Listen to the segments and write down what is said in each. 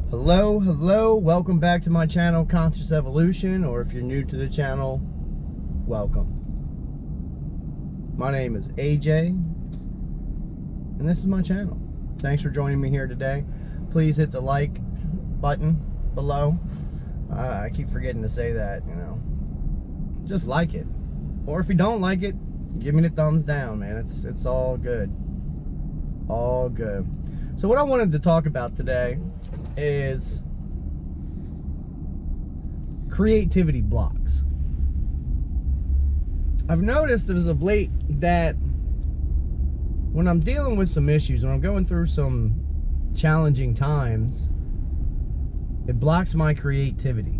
Hello, welcome back to my channel, Conscious Evolution, or if you're new to the channel, welcome. My name is AJ, and this is my channel. Thanks for joining me here today. Please hit the like button below. I keep forgetting to say that, you know. Just like it. Or if you don't like it, give me the thumbs down, man. It's all good. All good. So what I wanted to talk about today is creativity blocks. I've noticed as of late that when I'm dealing with some issues, when I'm going through some challenging times, it blocks my creativity.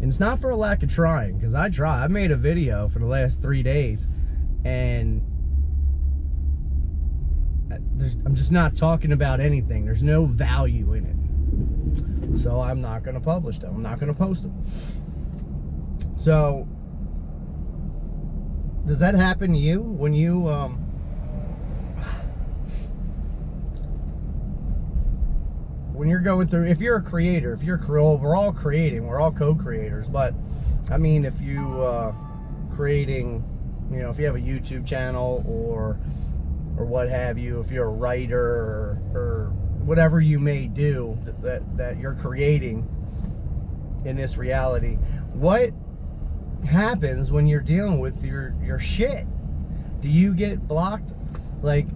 And it's not for a lack of trying, because I try. I made a video for the last 3 days, and I'm just not talking about anything. There's no value in it. So I'm not going to publish them. I'm not going to post them. So, does that happen to you when you, when you're going through, if you're a creator, if you're, we're all creating, we're all co-creators, but, I mean, if you, creating, you know, if you have a YouTube channel or what have you, if you're a writer or whatever you may do that you're creating in this reality, what happens when you're dealing with your shit? Do you get blocked? Like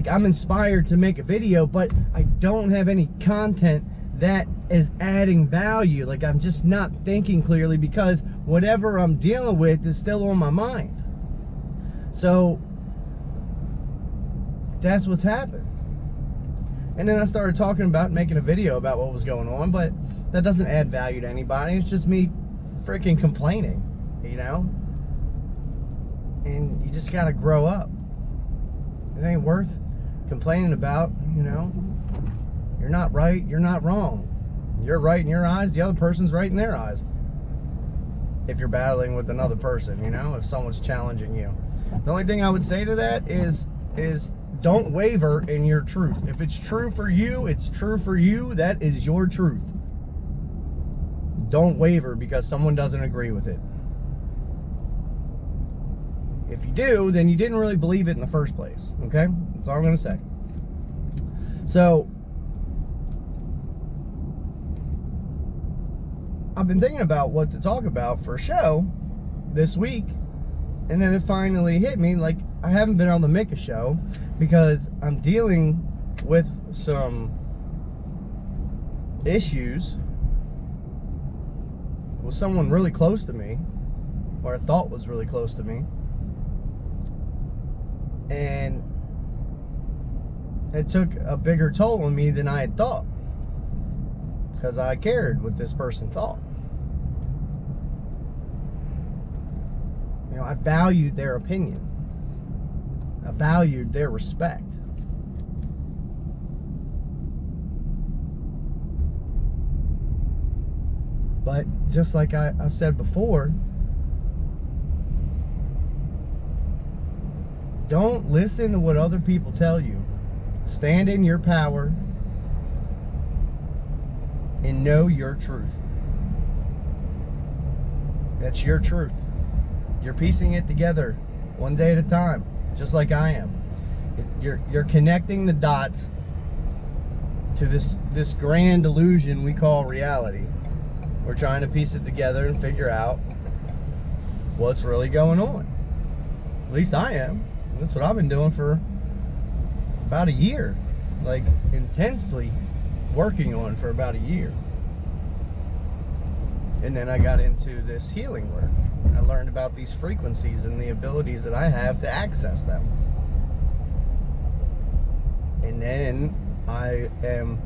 I'm inspired to make a video, but I don't have any content that is adding value. Like, I'm just not thinking clearly because whatever I'm dealing with is still on my mind. So that's what's happened. And then I started talking about making a video about what was going on, but that doesn't add value to anybody. It's just me freaking complaining, you know? And you just gotta grow up. It ain't worth complaining about, you know? You're not right, you're not wrong. You're right in your eyes, the other person's right in their eyes. If you're battling with another person, you know? If someone's challenging you. The only thing I would say to that is don't waver in your truth. If it's true for you, it's true for you. That is your truth. Don't waver because someone doesn't agree with it. If you do, then you didn't really believe it in the first place. Okay? That's all I'm going to say. So, I've been thinking about what to talk about for a show this week, and then it finally hit me, like, I haven't been able to make a show because I'm dealing with some issues with someone really close to me, or I thought was really close to me. And it took a bigger toll on me than I had thought, because I cared what this person thought. You know, I valued their opinion. I valued their respect. But just like I've said before, don't listen to what other people tell you. Stand in your power and know your truth. That's your truth. You're piecing it together one day at a time. Just like I am. You're connecting the dots to this grand illusion we call reality. We're trying to piece it together and figure out what's really going on. At least I am. That's what I've been doing for about a year. Like, intensely working on for about a year. And then I got into this healing work. I learned about these frequencies and the abilities that I have to access them. And then I am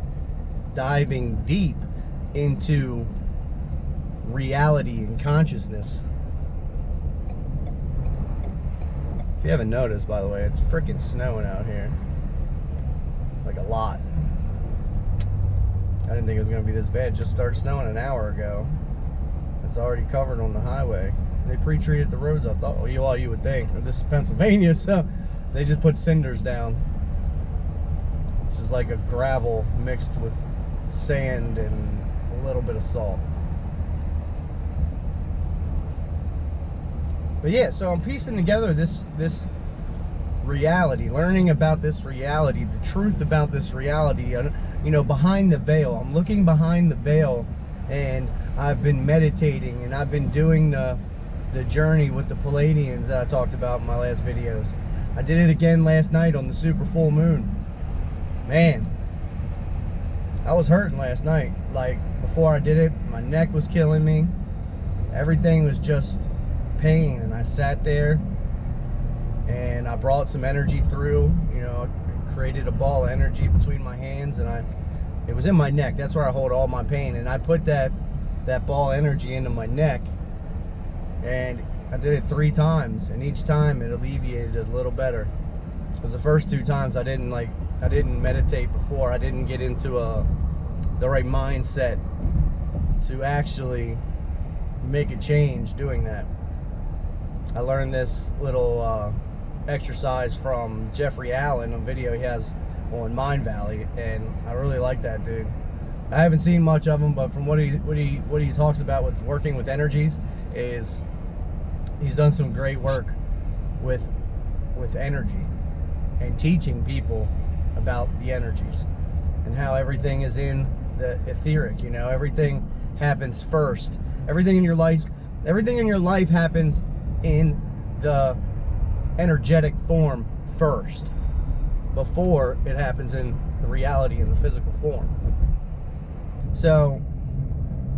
diving deep into reality and consciousness. If you haven't noticed, by the way, it's freaking snowing out here. Like a lot. I didn't think it was going to be this bad. It just started snowing an hour ago. It's already covered on the highway. They pre-treated the roads, I thought. Well, you would think. This is Pennsylvania, so they just put cinders down. Which is like a gravel mixed with sand and a little bit of salt. But yeah, so I'm piecing together this reality, learning about this reality, the truth about this reality, you know, behind the veil. I'm looking behind the veil, and I've been meditating, and I've been doing the journey with the Pleiadians that I talked about in my last videos. I did it again last night on the super full moon. Man, I was hurting last night. Like, before I did it, my neck was killing me. Everything was just pain, and I sat there and I brought some energy through. You know, I created a ball of energy between my hands, and it was in my neck. That's where I hold all my pain, and I put that ball of energy into my neck, and I did it 3 times, and each time it alleviated it a little better. Because the first 2 times I didn't meditate before. I didn't get into the right mindset to actually make a change doing that. I learned this little exercise from Jeffrey Allen, a video he has on Mind Valley, and I really like that dude. I haven't seen much of him, but from what he talks about with working with energies, is he's done some great work with energy and teaching people about the energies and how everything is in the etheric. You know, everything happens first. Everything in your life happens in the energetic form first, before it happens in the reality in the physical form. So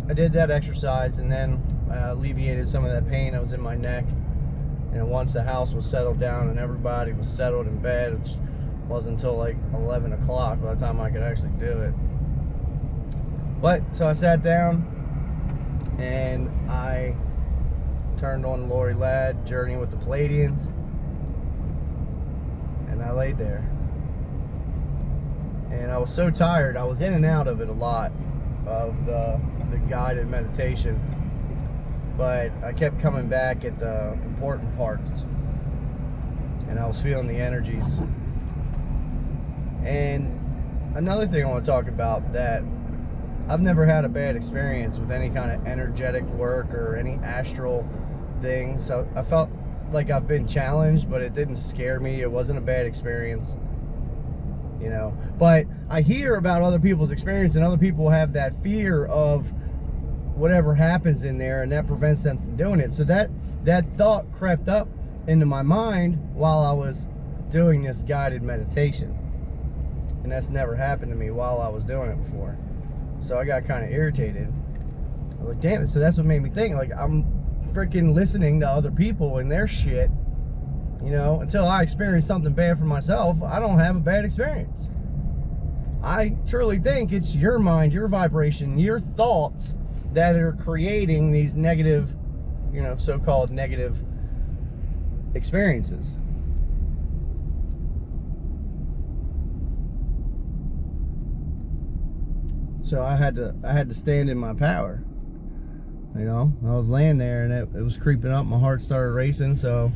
I did that exercise, and then alleviated some of that pain that was in my neck. And once the house was settled down and everybody was settled in bed, which wasn't until like 11 o'clock by the time I could actually do it. But so I sat down and I turned on Lorie Ladd, Journey with the Pleiadians, and I laid there. And I was so tired. I was in and out of it a lot, of the guided meditation, but I kept coming back at the important parts, and I was feeling the energies. And another thing I want to talk about, that I've never had a bad experience with any kind of energetic work or any astral things. So I felt like I've been challenged, but it didn't scare me. It wasn't a bad experience, you know. But I hear about other people's experience, and other people have that fear of whatever happens in there, and that prevents them from doing it. So that thought crept up into my mind while I was doing this guided meditation, and that's never happened to me while I was doing it before. So I got kind of irritated. I was like, damn it. So that's what made me think, like, I'm freaking listening to other people and their shit, you know. Until I experience something bad for myself, I don't have a bad experience. I truly think it's your mind, your vibration, your thoughts that are creating these negative, you know, so-called negative experiences. So I had to stand in my power. You know, I was laying there, and it was creeping up. My heart started racing, so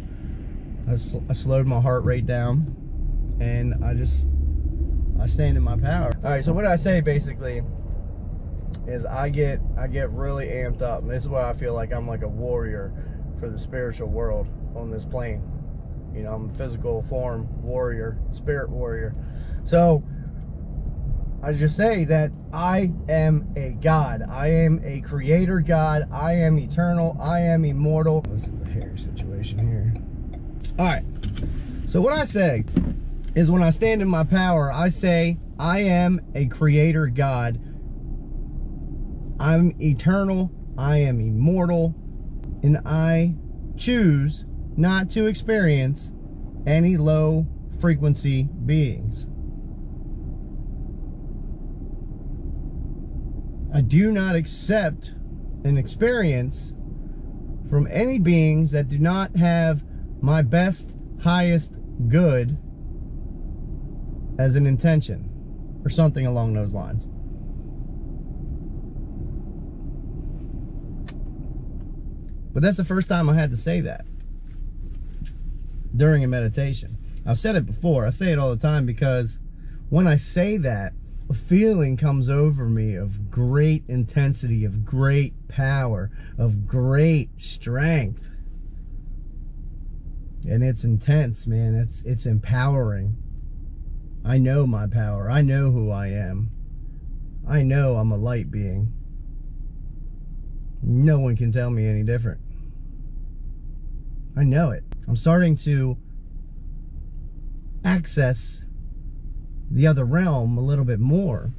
I slowed my heart rate down, and I stand in my power. All right, so what I say basically is I get really amped up, and this is why I feel like I'm like a warrior for the spiritual world on this plane. You know, I'm a physical form warrior, spirit warrior. So I just say that I am a God. I am a creator God. I am eternal. I am immortal. This is a hairy situation here. All right. So what I say is, when I stand in my power, I say I am a creator God. I'm eternal. I am immortal. And I choose not to experience any low frequency beings. I do not accept an experience from any beings that do not have my best, highest good as an intention, or something along those lines. But that's the first time I had to say that during a meditation. I've said it before. I say it all the time, because when I say that, a feeling comes over me of great intensity, of great power, of great strength. And it's intense, man. It's empowering. I know my power. I know who I am. I know I'm a light being. No one can tell me any different. I know it. I'm starting to access the other realm a little bit more.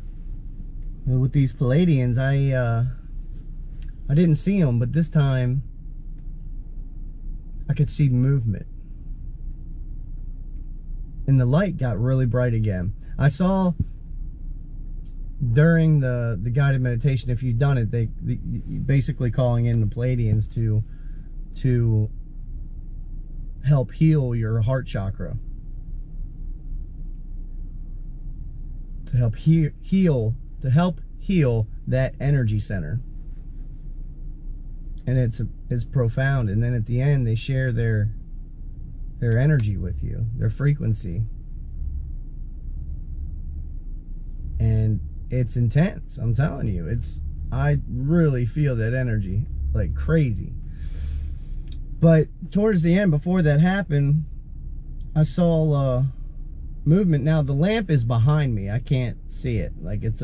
With these Pleiadians, I didn't see them, but this time I could see movement. And the light got really bright again. I saw during the guided meditation, if you've done it, they basically calling in the Pleiadians to help heal your heart chakra, to help heal that energy center. And it's profound. And then at the end, they share their energy with you, their frequency, and it's intense. I'm telling you, I really feel that energy like crazy. But towards the end, before that happened, I saw movement. Now the lamp is behind me. I can't see it. Like it's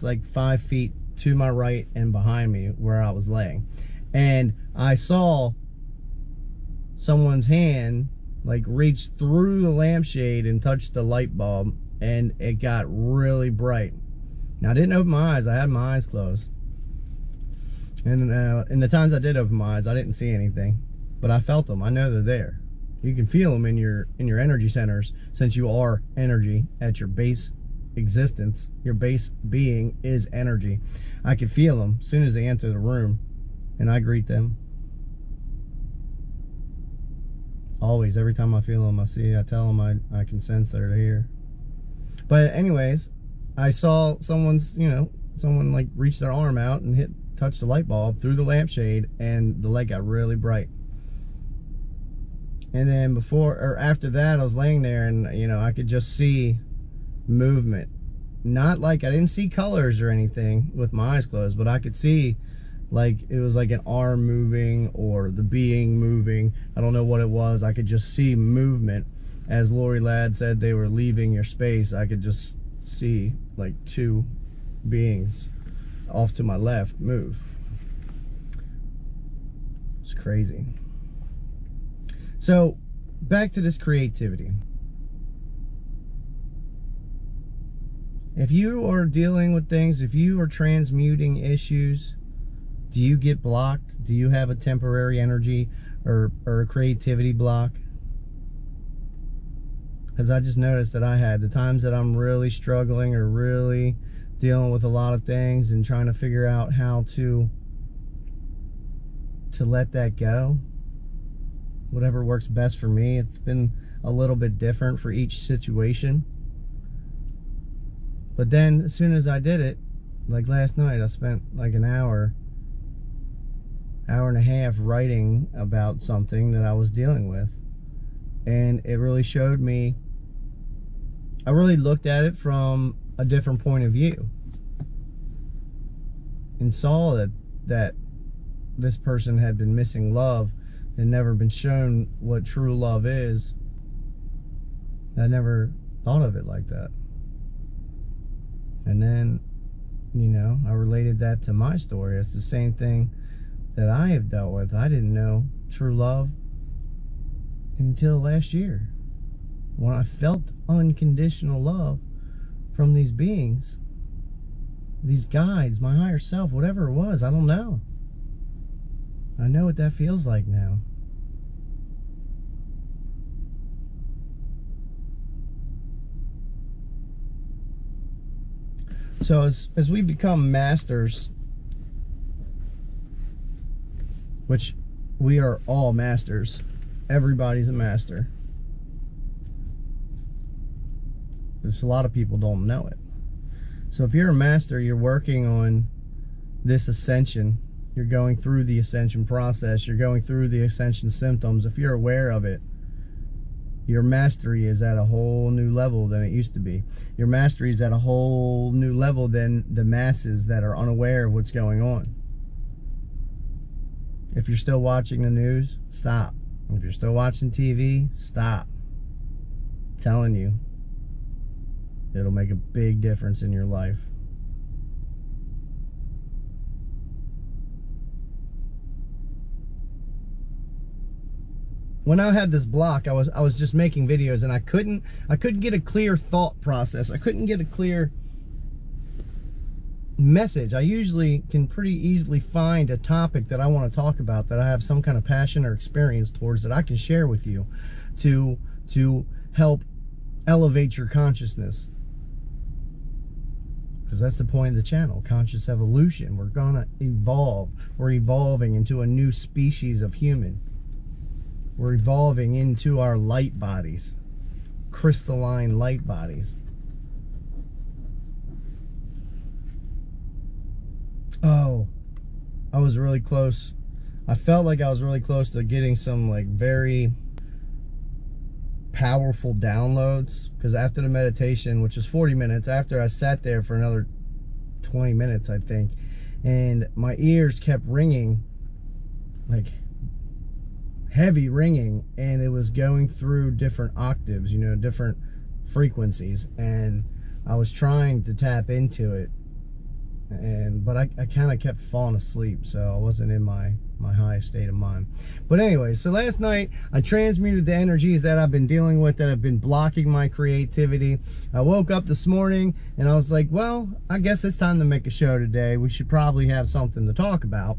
like 5 feet to my right and behind me where I was laying. And I saw someone's hand like reach through the lampshade and touch the light bulb, and it got really bright. Now I didn't open my eyes. I had my eyes closed. And in the times I did open my eyes, I didn't see anything, but I felt them. I know they're there. You can feel them in your energy centers, since you are energy at your base existence. Your base being is energy. I can feel them as soon as they enter the room, and I greet them. Always, every time I feel them, I tell them I can sense they're here. But anyways, I saw someone like reach their arm out and touch the light bulb through the lampshade, and the light got really bright. And then after that, I was laying there, and I could just see movement. Not like, I didn't see colors or anything with my eyes closed, but I could see like it was like an arm moving or the being moving. I don't know what it was. I could just see movement. As Lorie Ladd said, they were leaving your space. I could just see like two beings off to my left move. It's crazy. So back to this creativity. If you are dealing with things, if you are transmuting issues, do you get blocked? Do you have a temporary energy or a creativity block? Because I just noticed that I had the times that I'm really struggling or really dealing with a lot of things and trying to figure out how to let that go. Whatever works best for me. It's been a little bit different for each situation. But then as soon as I did it, like last night, I spent like an hour and a half writing about something that I was dealing with. And it really showed me, I really looked at it from a different point of view and saw that this person had been missing love and never been shown what true love is. I never thought of it like that. And then, I related that to my story. It's the same thing that I have dealt with. I didn't know true love until last year, when I felt unconditional love from these beings, these guides, my higher self, whatever it was. I don't know. I know what that feels like now. So as we become masters, which we are all masters, everybody's a master. Just a lot of people don't know it. So if you're a master, you're working on this ascension. You're going through the ascension process. You're going through the ascension symptoms. If you're aware of it, Your mastery is at a whole new level than it used to be. Your mastery is at a whole new level than the masses that are unaware of what's going on. If you're still watching the news, stop. If you're still watching TV, stop. I'm telling you, it'll make a big difference in your life. When I had this block, I was just making videos, and I couldn't get a clear thought process. I couldn't get a clear message. I usually can pretty easily find a topic that I want to talk about, that I have some kind of passion or experience towards, that I can share with you to help elevate your consciousness. Because that's the point of the channel, conscious evolution. We're gonna evolve. We're evolving into a new species of human. We're evolving into our light bodies, crystalline light bodies. Oh, I was really close. I felt like I was really close to getting some like very powerful downloads, because after the meditation, which was 40 minutes, after I sat there for another 20 minutes, I think, and my ears kept ringing, like heavy ringing, and it was going through different octaves, you know, different frequencies, and I was trying to tap into it, but I kind of kept falling asleep, so I wasn't in my highest state of mind. But anyway, so last night I transmuted the energies that I've been dealing with, that have been blocking my creativity. I woke up this morning and I was like, well, I guess it's time to make a show today. We should probably have something to talk about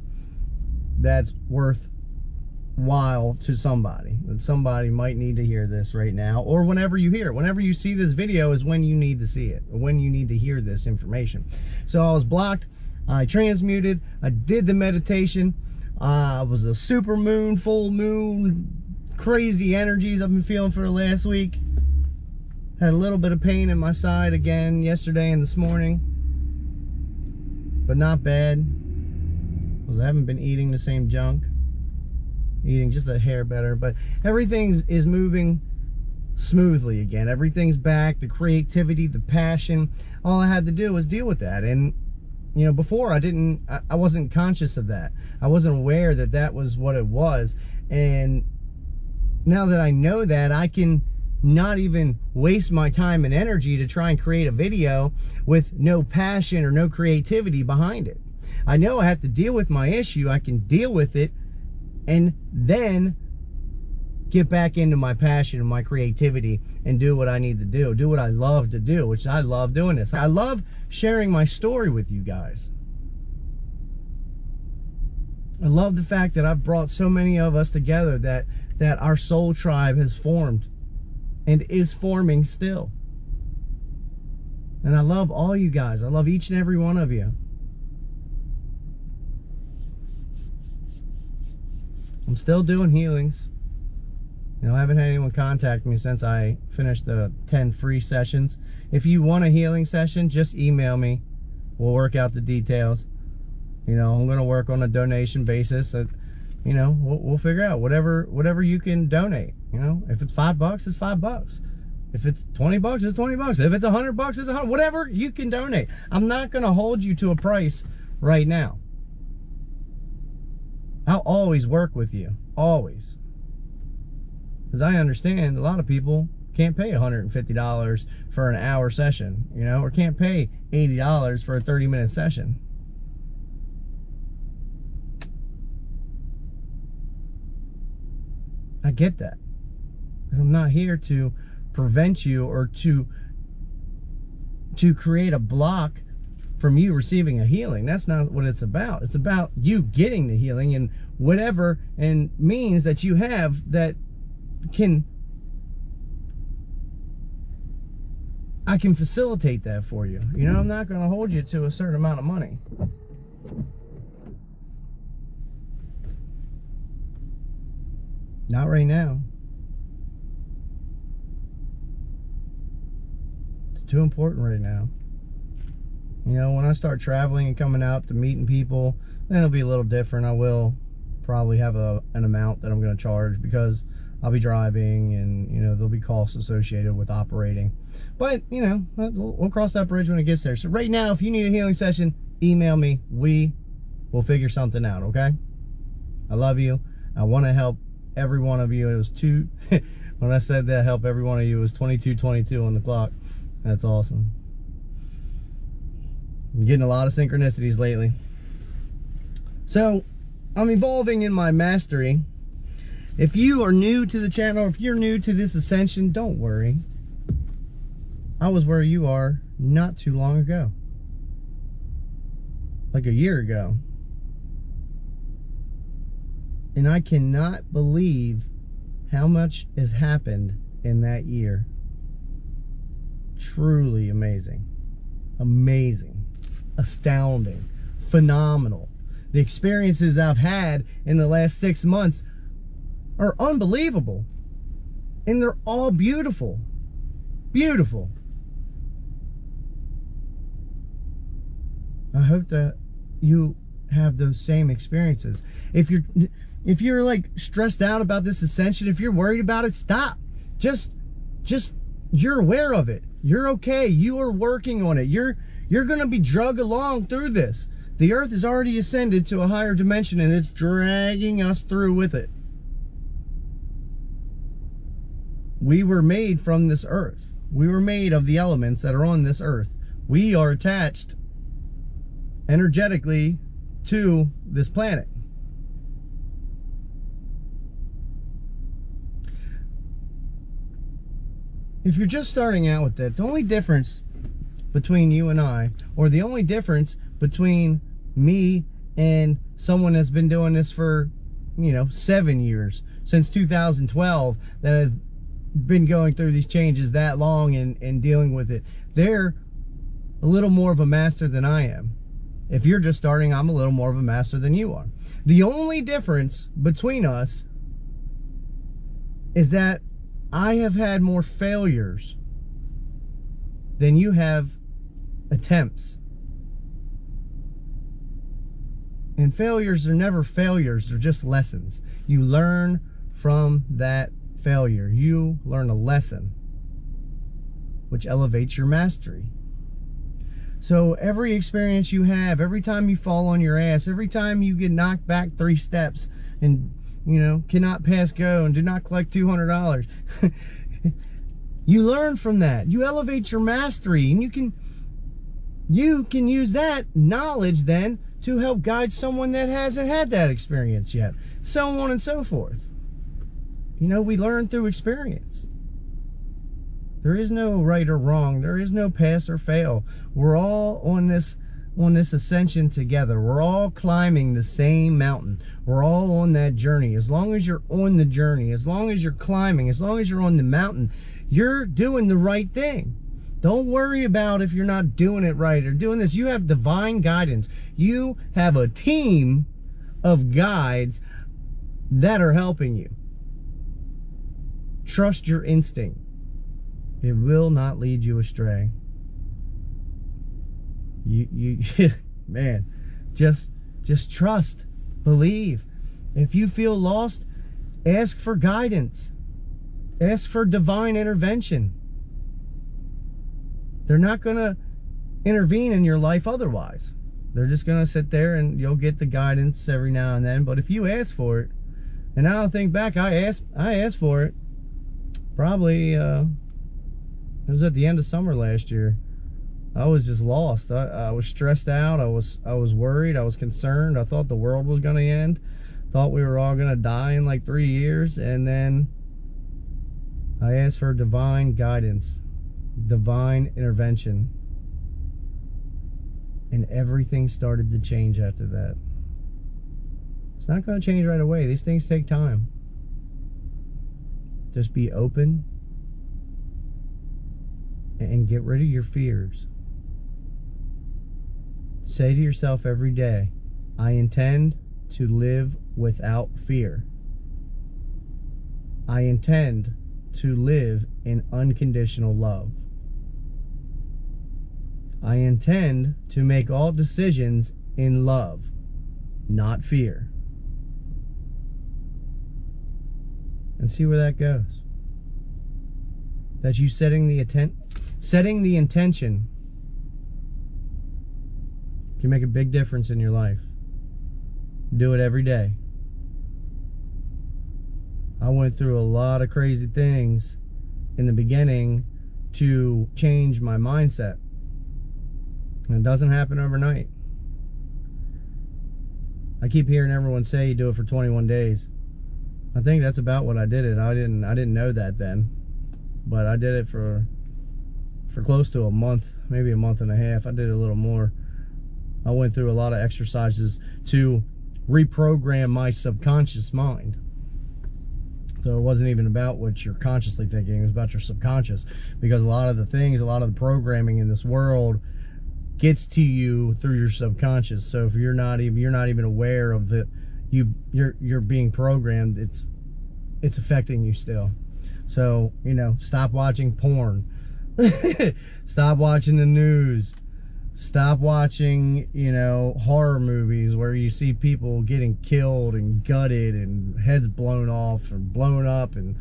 that's worthwhile to somebody, that somebody might need to hear this right now, or whenever you hear it. Whenever you see this video is when you need to see it, or when you need to hear this information. So I was blocked, I transmuted, I did the meditation. It was a super moon, full moon, crazy energies I've been feeling for the last week. Had a little bit of pain in my side again yesterday and this morning, but not bad, because I haven't been eating the same junk. Eating just a hair better, but everything is moving smoothly again. Everything's back, the creativity, the passion. All I had to do was deal with that. And you know, before I wasn't conscious of that. I wasn't aware that that was what it was. And now that I know that, I can not even waste my time and energy to try and create a video with no passion or no creativity behind it. I know I have to deal with my issue. I can deal with it and then get back into my passion and my creativity and do what I need to do what I love to do, which I love doing this. I love sharing my story with you guys. I love the fact that I've brought so many of us together, that our soul tribe has formed and is forming still. And I love all you guys. I love each and every one of you. I'm still doing healings. You know, I haven't had anyone contact me since I finished the 10 free sessions. If you want a healing session, just email me. We'll work out the details. You know, I'm going to work on a donation basis. You know, we'll figure out whatever you can donate. You know, if it's $5, it's $5. If it's $20, it's $20. If it's $100, it's $100. Whatever you can donate. I'm not going to hold you to a price right now. I'll always work with you. Always. Because I understand a lot of people can't pay $150 for an hour session, you know, or can't pay $80 for a 30-minute session. I get that. I'm not here to prevent you or to create a block from you receiving a healing. That's not what it's about. It's about you getting the healing and whatever and means that you have that I can facilitate that for you. You know, I'm not going to hold you to a certain amount of money. Not right now. It's too important right now. You know, when I start traveling and coming out to meeting people, then it'll be a little different. I will probably have an amount that I'm going to charge, because I'll be driving, and you know, there'll be costs associated with operating. But you know, we'll cross that bridge when it gets there. So right now, if you need a healing session, email me. We will figure something out. Okay? I love you. I want to help every one of you. It was two. When I said that, help every one of you, it was 22:22 on the clock. That's awesome. I'm getting a lot of synchronicities lately. So I'm evolving in my mastery. If you are new to the channel, or if you're new to this ascension, don't worry. I was where you are not too long ago. Like a year ago. And I cannot believe how much has happened in that year. Truly amazing. Amazing. Astounding. Phenomenal. The experiences I've had in the last 6 months are unbelievable. And they're all beautiful. Beautiful. I hope that you have those same experiences. If you're like stressed out about this ascension, if you're worried about it, stop. Just you're aware of it. You're okay. You are working on it. You're going to be dragged along through this. The earth has already ascended to a higher dimension, and it's dragging us through with it. We were made from this earth. We were made of the elements that are on this earth. We are attached energetically to this planet. If you're just starting out with that, the only difference between you and I, or the only difference between me and someone that's been doing this for, you know, 7 years, since 2012, that have been going through these changes that long and dealing with it, they're a little more of a master than I am. If you're just starting, I'm a little more of a master than you are. The only difference between us is that I have had more failures than you have attempts. And failures are never failures, they're just lessons. You learn from that failure. You learn a lesson, which elevates your mastery. So every experience you have, every time you fall on your ass, every time you get knocked back 3 steps and, you know, cannot pass go and do not collect $200, you learn from that. You elevate your mastery, and you can use that knowledge then to help guide someone that hasn't had that experience yet. So on and so forth. You know, we learn through experience. There is no right or wrong. There is no pass or fail. We're all on this ascension together. We're all climbing the same mountain. We're all on that journey. As long as you're on the journey, as long as you're climbing, as long as you're on the mountain, you're doing the right thing. Don't worry about if you're not doing it right or doing this. You have divine guidance. You have a team of guides that are helping you. Trust your instinct. It will not lead you astray. You man, just trust, believe. If you feel lost, ask for guidance. Ask for divine intervention. They're not going to intervene in your life otherwise. They're just going to sit there and you'll get the guidance every now and then. But if you ask for it, and now I think back, I asked for it. Probably, it was at the end of summer last year. I was just lost. I was stressed out. I was worried. I was concerned. I thought the world was going to end. Thought we were all going to die in like 3 years. And then I asked for divine guidance, divine intervention. And everything started to change after that. It's not going to change right away. These things take time. Just be open and get rid of your fears. Say to yourself every day, I intend to live without fear. I intend to live in unconditional love. I intend to make all decisions in love, not fear. and see where that goes. That's you setting the intention can make a big difference in your life. Do it every day. I went through a lot of crazy things in the beginning to change my mindset. And it doesn't happen overnight. I keep hearing everyone say you do it for 21 days. I think that's about what I did it. I didn't know that then. But I did it for close to a month, maybe a month and a half. I did a little more. I went through a lot of exercises to reprogram my subconscious mind. So it wasn't even about what you're consciously thinking, it was about your subconscious. Because a lot of the things, a lot of the programming in this world gets to you through your subconscious. So if you're not even aware of it, you're being programmed, it's affecting you still. So, you know, stop watching porn. Stop watching the news. Stop watching, you know, horror movies where you see people getting killed and gutted and heads blown off or blown up and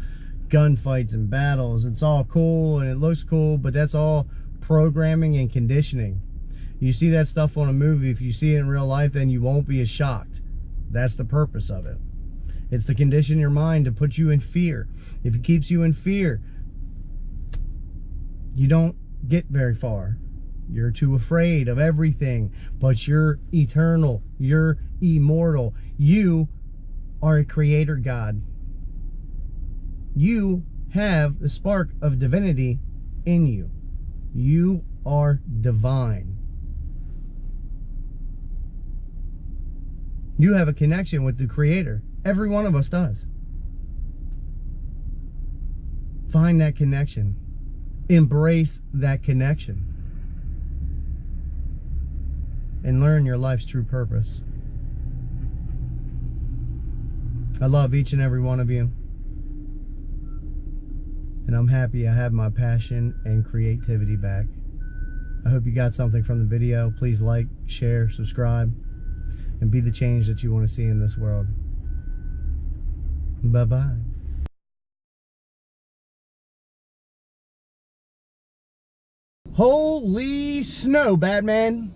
gunfights and battles. It's all cool and it looks cool, but that's all programming and conditioning. You see that stuff on a movie, if you see it in real life, then you won't be as shocked. That's the purpose of it. It's to condition your mind to put you in fear. If it keeps you in fear, you don't get very far. You're too afraid of everything, but you're eternal. You're immortal. You are a creator God. You have the spark of divinity in you. You are divine. You have a connection with the Creator. Every one of us does. Find that connection. Embrace that connection. And learn your life's true purpose. I love each and every one of you. And I'm happy I have my passion and creativity back. I hope you got something from the video. Please like, share, subscribe, and be the change that you want to see in this world. Bye-bye. Holy snow, Batman!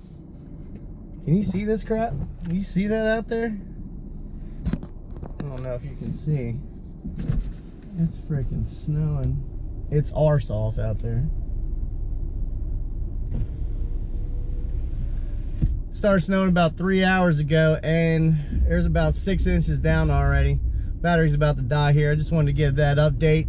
Can you see this crap? Can you see that out there? I don't know if you can see. It's freaking snowing. It's arse off out there. Started snowing about 3 hours ago and there's about 6 inches down already. Battery's about to die here. I just wanted to give that update.